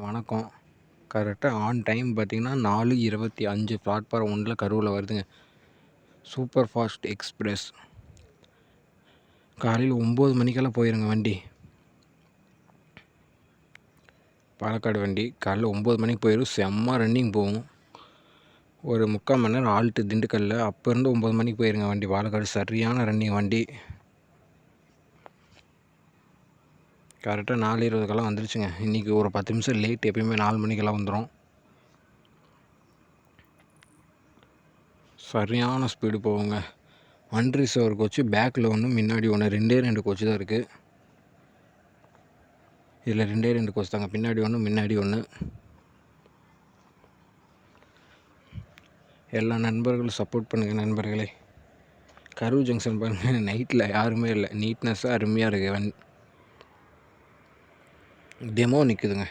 வணக்கம். கரெக்டாக on time பார்த்தீங்கன்னா 4:25 பிளாட்ஃபார்ம் 1ல கரூரில் வருதுங்க. Super fast express. காலையில் 9 மணிக்கெல்லாம் போயிருங்க வண்டி. பாலக்காடு வண்டி காலையில் 9 மணிக்கு போயிடும். செம்ம ரன்னிங் போகும். ஒரு 3/4 மணி நேரம் ஆல்ட்டு திண்டுக்கல்ல. அப்போ இருந்து 9 மணிக்கு போயிருங்க வண்டி. பாலக்காடு சரியான ரன்னிங் வண்டி. கரெக்டாக 4:20க்கெல்லாம் வந்துருச்சுங்க. இன்றைக்கி ஒரு 10 நிமிஷம் லேட். எப்பயுமே 4 மணிக்கெல்லாம் வந்துடும். சரியான ஸ்பீடு போகுங்க. அன்ரிசர்வ் கோச்சு பேக்கில் ஒன்று, முன்னாடி ஒன்று, 2 கோச்சு தான் இருக்குது. இதில் 2 கோச்சு தாங்க. பின்னாடி ஒன்று, முன்னாடி ஒன்று. எல்லா நண்பர்களும் சப்போர்ட் பண்ணுங்கள் நண்பர்களே. கரூர் ஜங்ஷன் பாருங்கள், நைட்டில் யாருமே இல்லை. நீட்னஸ்ஸாக அருமையாக இருக்குது. டெமோ நிற்குதுங்க.